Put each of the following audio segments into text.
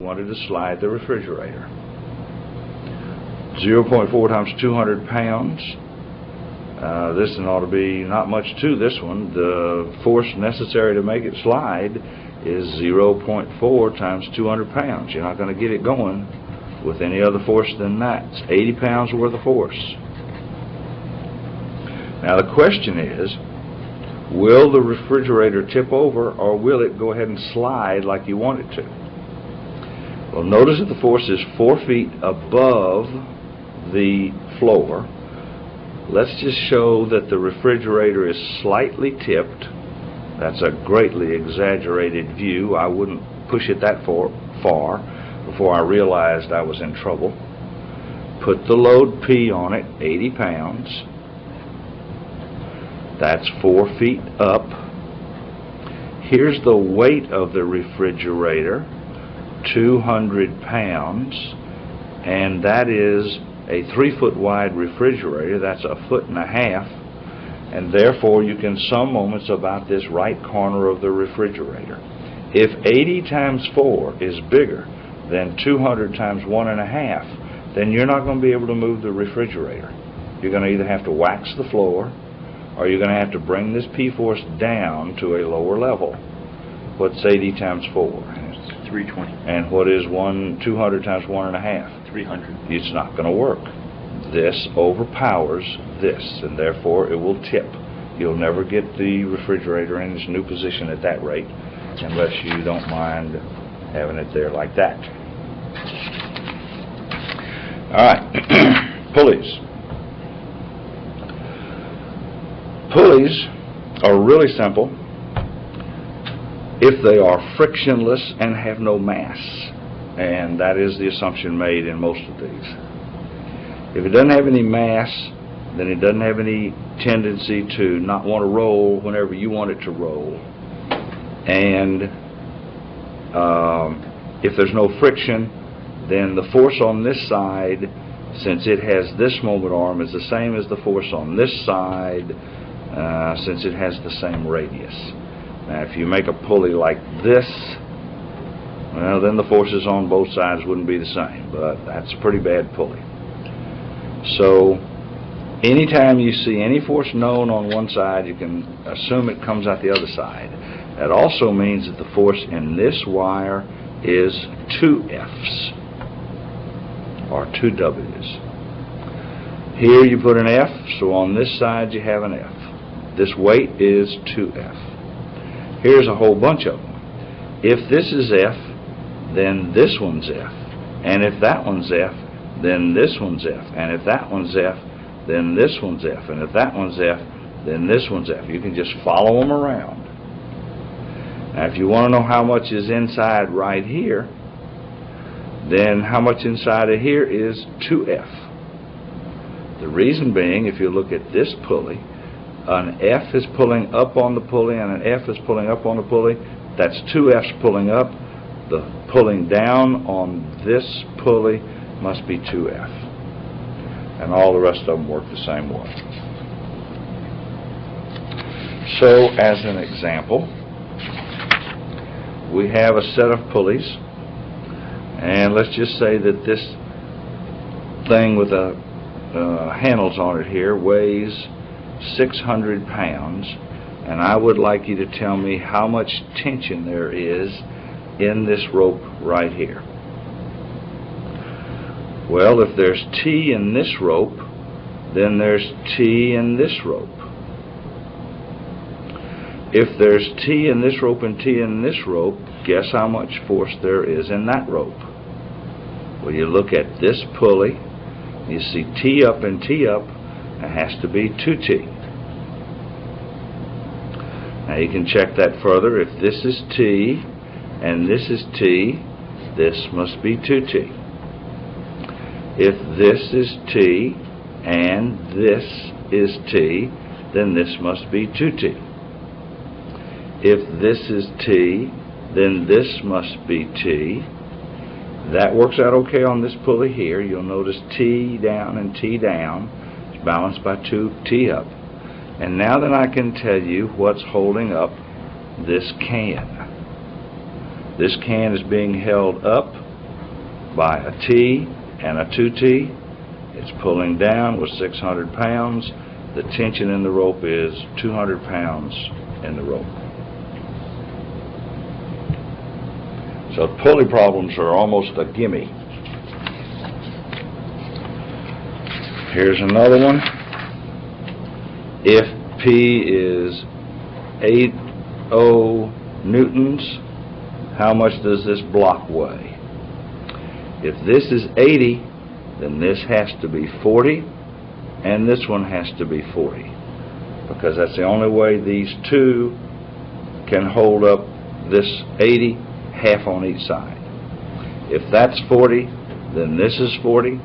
wanted to slide the refrigerator. 0.4 times 200 pounds. This one ought to be not much to this one. The force necessary to make it slide is 0.4 times 200 pounds. You're not going to get it going with any other force than that. It's 80 pounds worth of force. Now the question is, will the refrigerator tip over, or will it go ahead and slide like you want it to? Well, notice that the force is 4 feet above the floor. Let's just show that the refrigerator is slightly tipped. That's a greatly exaggerated view. I wouldn't push it that far before I realized I was in trouble. Put the load P on it, 80 pounds. That's 4 feet up. Here's the weight of the refrigerator, 200 pounds, and that is a 3-foot wide refrigerator. That's a 1.5 feet, and therefore you can sum moments about this right corner of the refrigerator. If 80 times 4 is bigger than 200 times 1.5, then you're not going to be able to move the refrigerator. You're going to either have to wax the floor, or you're going to have to bring this P-force down to a lower level. What's 80 times 4? 320. And what is 200 times 1.5? 300. It's not going to work. This overpowers this, and therefore it will tip. You'll never get the refrigerator in its new position at that rate unless you don't mind having it there like that. All right, pulleys. Pulleys are really simple if they are frictionless and have no mass, and that is the assumption made in most of these. If it doesn't have any mass, then it doesn't have any tendency to not want to roll whenever you want it to roll. And if there's no friction, then the force on this side, since it has this moment arm, is the same as the force on this side, since it has the same radius. Now if you make a pulley like this, well, then the forces on both sides wouldn't be the same, but that's a pretty bad pulley. So anytime you see any force known on one side, you can assume it comes out the other side. That also means that the force in this wire is 2 F's or 2 W's. Here you put an F, so on this side you have an F. This weight is 2F. Here's a whole bunch of them. If this is F, then this one's F. And if that one's F, then this one's F. And if that one's F, then this one's F. And if that one's F, then this one's F. You can just follow them around. Now if you want to know how much is inside right here, then how much inside of here is 2F. The reason being, if you look at this pulley, an F is pulling up on the pulley and an F is pulling up on the pulley. That's 2 F's pulling up. The pulling down on this pulley must be 2F. And all the rest of them work the same way. So, as an example, we have a set of pulleys, and let's just say that this thing with the handles on it here weighs 600 pounds, and I would like you to tell me how much tension there is in this rope right here. Well, if there's T in this rope, then there's T in this rope. If there's T in this rope and T in this rope, guess how much force there is in that rope? Well, you look at this pulley, you see T up and T up, it has to be 2T. Now you can check that further. If this is T and this is T, this must be 2T. If this is T and this is T, then this must be 2T. If this is T, then this must be T. That works out okay on this pulley here. You'll notice T down and T down. It's balanced by 2T up. And now then I can tell you what's holding up this can. This can is being held up by a T and a 2T. It's pulling down with 600 pounds. The tension in the rope is 200 pounds in the rope. So pulley problems are almost a gimme. Here's another one. If P is 80 newtons, how much does this block weigh? If this is 80, then this has to be 40, and this one has to be 40, because that's the only way these two can hold up this 80, half on each side. If that's 40, then this is 40.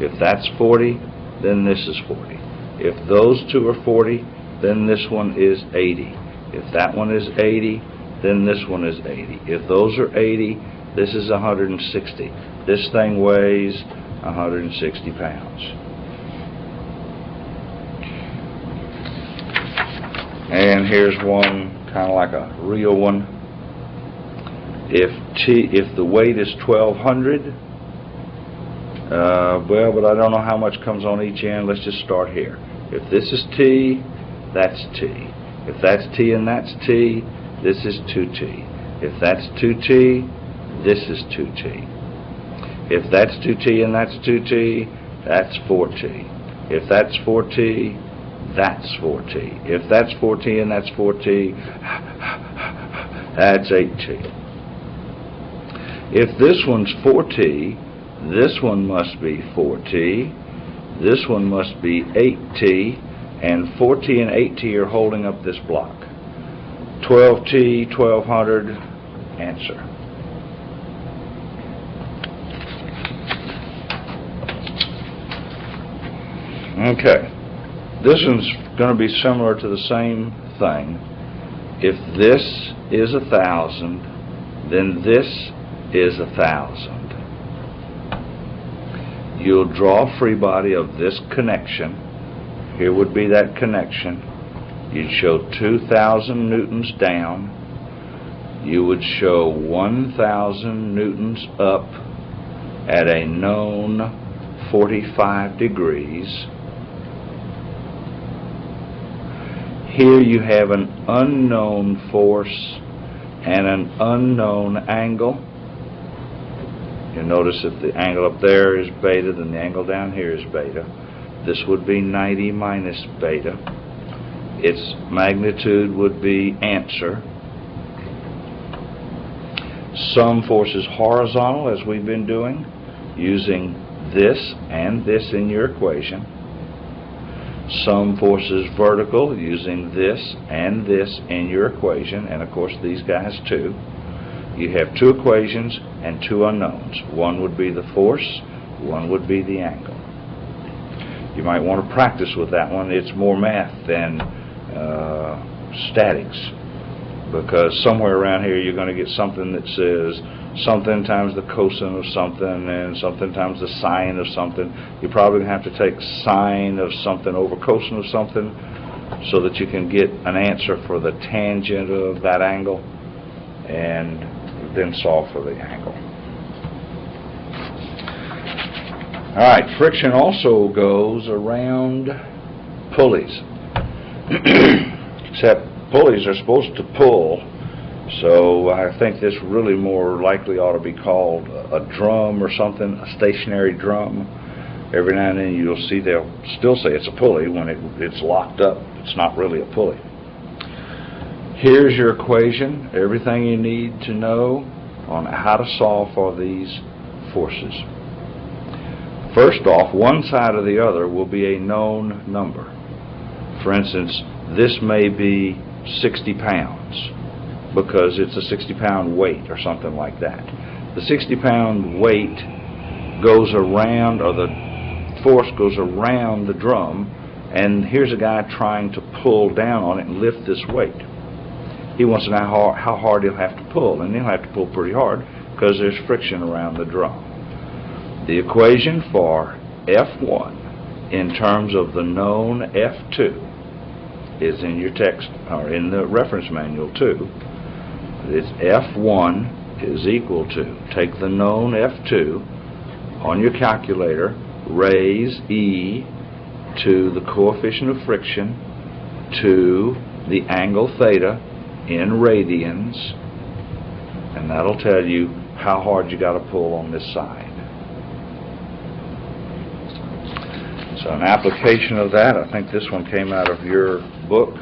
If that's 40, then this is 40. If those two are 40, then this one is 80. If that one is 80, then this one is 80. If those are 80, this is 160. This thing weighs 160 pounds. And here's one kind of like a real one. If the weight is 1,200, well, but I don't know how much comes on each end. Let's just start here. If this is T, that's T. If that's T and that's T, this is 2T. If that's 2T, this is 2T. If that's 2T and that's 2T, that's 4T. If that's 4T, that's 4T. If that's 4T and that's 4T, that's 8T. If this one's 4T, this one must be 4T, this one must be 8T, and 4T and 8T are holding up this block. 12T, 1,200, answer. Okay, this one's going to be similar to the same thing. If this is 1,000, then this is 1,000. You'll draw a free body of this connection. Here would be that connection. You'd show 2,000 newtons down. You would show 1,000 newtons up at a known 45 degrees. Here you have an unknown force and an unknown angle. You notice that the angle up there is beta, then the angle down here is beta. This would be 90 minus beta. Its magnitude would be answer. Some forces horizontal, as we've been doing, using this and this in your equation. Some forces vertical, using this and this in your equation, and of course these guys too. You have two equations and two unknowns. One would be the force, one would be the angle. You might want to practice with that one. It's more math than statics, because somewhere around here you're going to get something that says something times the cosine of something and something times the sine of something. You're probably going to have to take sine of something over cosine of something so that you can get an answer for the tangent of that angle, and then solve for the angle. Alright, friction also goes around pulleys. Except pulleys are supposed to pull, so I think this really more likely ought to be called a drum or something, a stationary drum. Every now and then you'll see they'll still say it's a pulley when it's locked up. It's not really a pulley. Here's your equation, everything you need to know on how to solve for these forces. First off, one side or the other will be a known number. For instance, this may be 60 pounds because it's a 60-pound weight or something like that. The 60-pound weight goes around, or the force goes around the drum, and here's a guy trying to pull down on it and lift this weight. He wants to know how hard he'll have to pull, and he'll have to pull pretty hard because there's friction around the drum. The equation for F1 in terms of the known F2 is in your text, or in the reference manual too. It's F1 is equal to, take the known F2, on your calculator, raise E to the coefficient of friction to the angle theta in radians, and that'll tell you how hard you got to pull on this side. So an application of that, I think this one came out of your book.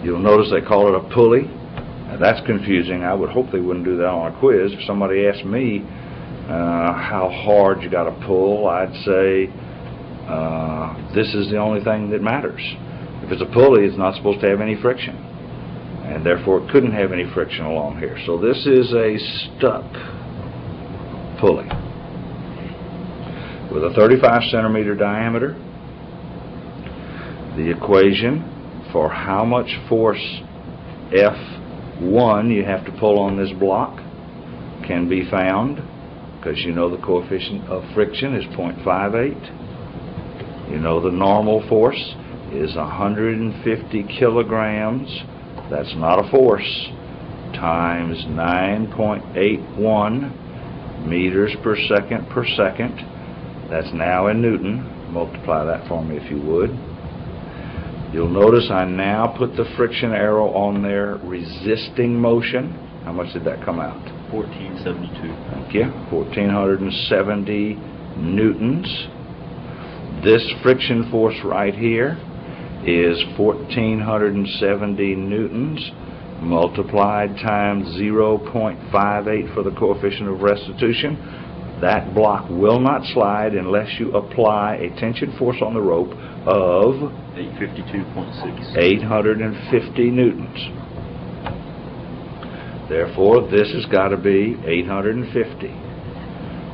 You'll notice they call it a pulley. Now that's confusing. I would hope they wouldn't do that on a quiz. If somebody asked me how hard you got to pull, I'd say this is the only thing that matters. If it's a pulley, it's not supposed to have any friction, and therefore it couldn't have any friction along here. So this is a stuck pulley with a 35 centimeter diameter. The equation for how much force F1 you have to pull on this block can be found, because you know the coefficient of friction is 0.58. You know the normal force is 150 kilograms, that's not a force, times 9.81 meters per second. That's now in Newton. Multiply that for me if you would. You'll notice I now put the friction arrow on there resisting motion. How much did that come out? 1472. Thank you. 1470 newtons. This friction force right here is 1470 newtons multiplied times 0.58 for the coefficient of restitution. That block will not slide unless you apply a tension force on the rope of 852.6. 850 newtons. Therefore, this has got to be 850.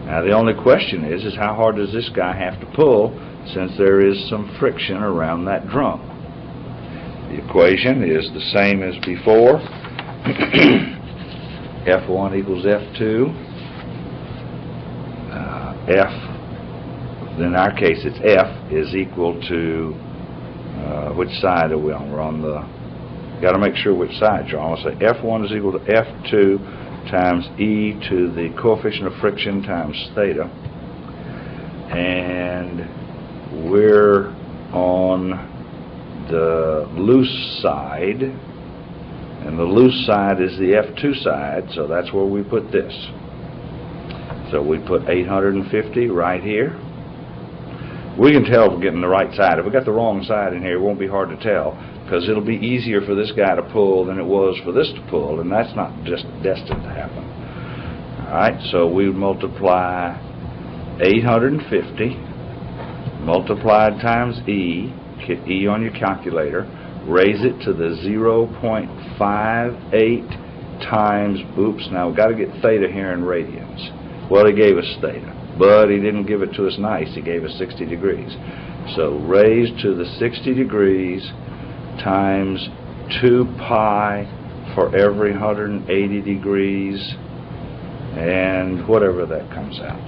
Now, the only question is how hard does this guy have to pull, since there is some friction around that drum? The equation is the same as before. F1 equals F2. F, in our case it's F, is equal to, which side are we on? We're on the, got to make sure which side you're on. I'll say F1 is equal to F2 times E to the coefficient of friction times theta. And we're on the loose side, and the loose side is the F2 side, so that's where we put this. So we put 850 right here. We can tell if we're getting the right side. If we got the wrong side in here, it won't be hard to tell, because it'll be easier for this guy to pull than it was for this to pull, and that's not just destined to happen. Alright, so we multiply 850 multiplied times E on your calculator, raise it to the 0.58 times, oops, now we've got to get theta here in radians. Well, he gave us theta, but he didn't give it to us nice. He gave us 60 degrees. So raised to the 60 degrees times 2 pi for every 180 degrees, and whatever that comes out.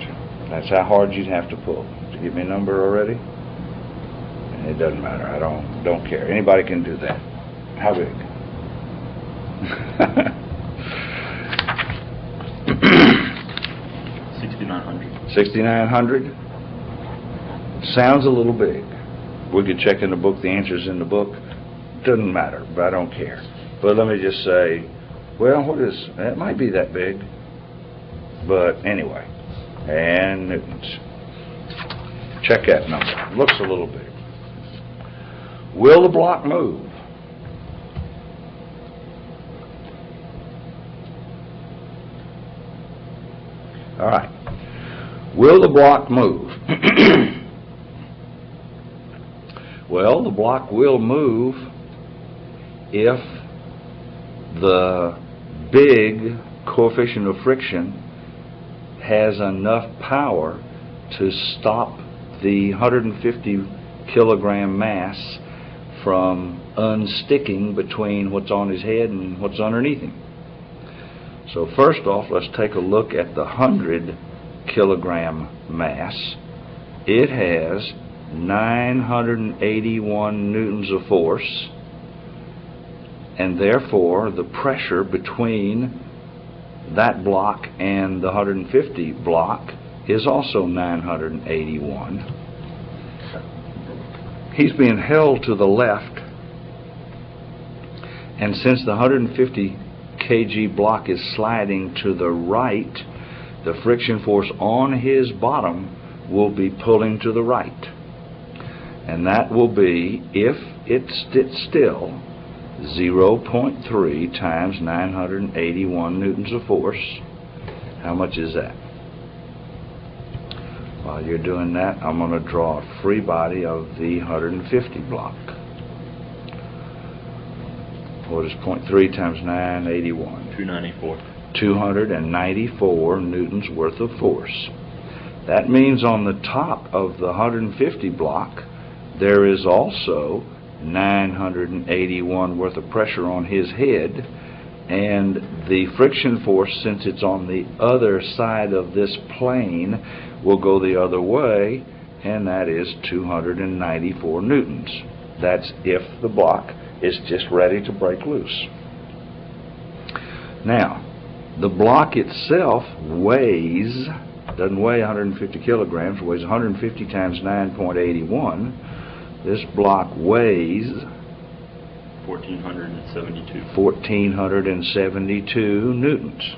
That's how hard you'd have to pull. Did you give me a number already? It doesn't matter. I don't care. Anybody can do that. How big? 6,900. 6,900? Sounds a little big. We could check in the book. The answer's in the book. Doesn't matter, but I don't care. But let me just say, well, it might be that big. But anyway, and newtons. Check that number. Looks a little big. Will the block move? All right. Will the block move? Well, the block will move if the big coefficient of friction has enough power to stop the 150 kilogram mass from unsticking between what's on his head and what's underneath him. So first off, let's take a look at the 100 kilogram mass. It has 981 newtons of force, and therefore the pressure between that block and the 150 block is also 981. He's being held to the left, and since the 150 kg block is sliding to the right, the friction force on his bottom will be pulling to the right. And that will be, if it sits still, 0.3 times 981 newtons of force. How much is that? While you're doing that, I'm going to draw a free body of the 150 block. What is 0.3 times 981? 294. 294 newtons worth of force. That means on the top of the 150 block, there is also 981 worth of pressure on his head, and the friction force, since it's on the other side of this plane, will go the other way, and that is 294 newtons. That's if the block is just ready to break loose. Now, the block itself doesn't weigh 150 kilograms, weighs 150 times 9.81. This block weighs 1,472 newtons.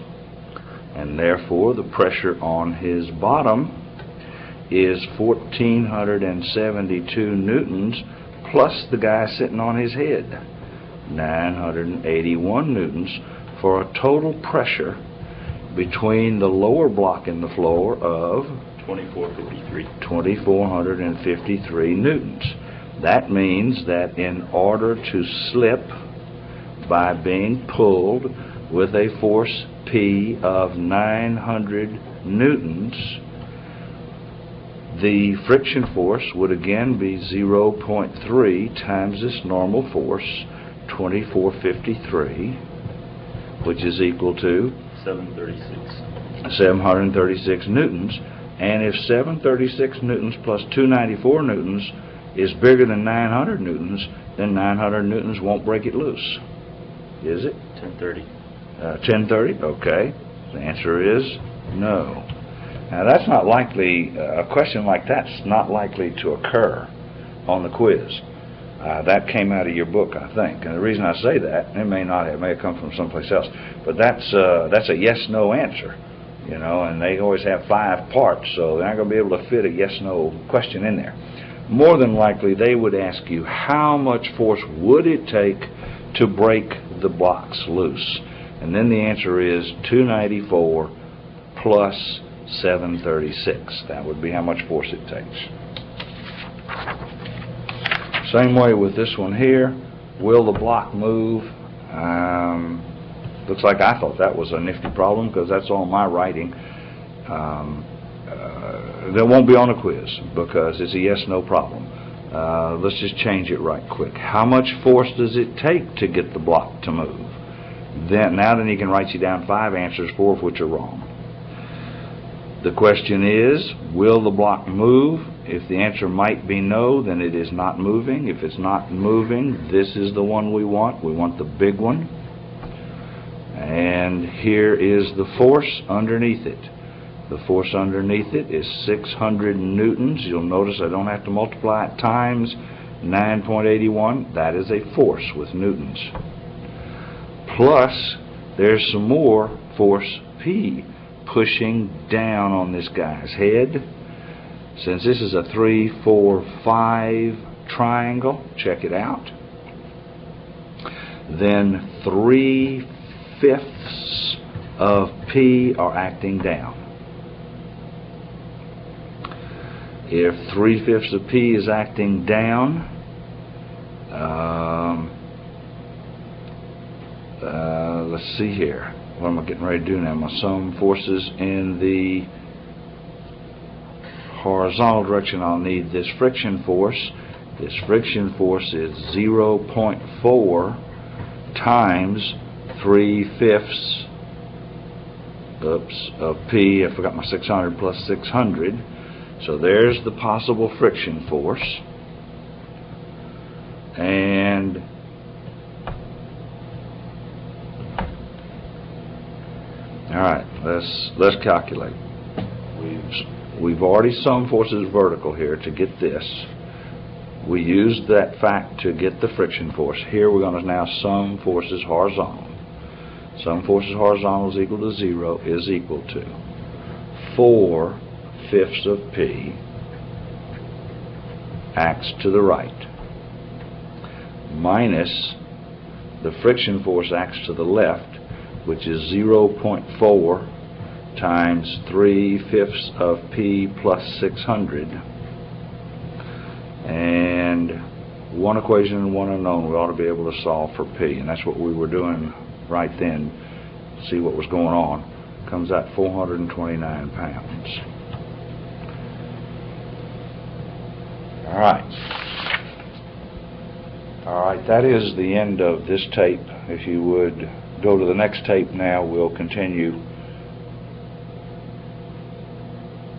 And therefore, the pressure on his bottom is 1,472 newtons plus the guy sitting on his head, 981 newtons, for a total pressure between the lower block and the floor of 2,453 newtons. That means that in order to slip by being pulled with a force P of 900 newtons, the friction force would again be 0.3 times this normal force, 2,453, which is equal to 736 newtons. And if 736 newtons plus 294 newtons is bigger than 900 newtons, then 900 newtons won't break it loose. Is it? 1030. 1030? Okay. The answer is no. Now that's not likely, a question like that's not likely to occur on the quiz. That came out of your book, I think. And the reason I say that, it may not have, it may have come from someplace else, but that's a yes-no answer, you know, and they always have 5 parts, so they're not going to be able to fit a yes-no question in there. More than likely, they would ask you, how much force would it take to break the blocks loose? And then the answer is 294 plus 736. That would be how much force it takes. Same way with this one here. Will the block move? Looks like I thought that was a nifty problem because that's all my writing. That won't be on a quiz because it's a yes-no problem. Let's just change it right quick. How much force does it take to get the block to move? Then he can write you down 5 answers, 4 of which are wrong. The question is, will the block move? If the answer might be no, then it is not moving. If it's not moving, this is the one we want. We want the big one. And here is the force underneath it. The force underneath it is 600 newtons. You'll notice I don't have to multiply it times 9.81. That is a force with newtons. Plus, there's some more force P pushing down on this guy's head. Since this is a 3, 4, 5 triangle, check it out, then 3/5 of P are acting down. If 3/5 of P is acting down, let's see here. What am I getting ready to do now? My sum forces in the horizontal direction. I'll need this friction force. This friction force is 0.4 times 3/5 of P. I forgot my 600 plus 600. So there's the possible friction force. And all let's calculate. We've already summed forces vertical here to get this. We used that fact to get the friction force. Here we're going to now sum forces horizontal. Sum forces horizontal is equal to 0 is equal to 4/5 of P acts to the right minus the friction force acts to the left, which is 0.4 times 3/5 of P plus 600. And one equation and one unknown, we ought to be able to solve for P. And that's what we were doing right then. See what was going on. Comes out 429 pounds. All right, that is the end of this tape. If you would go to the next tape now, we'll continue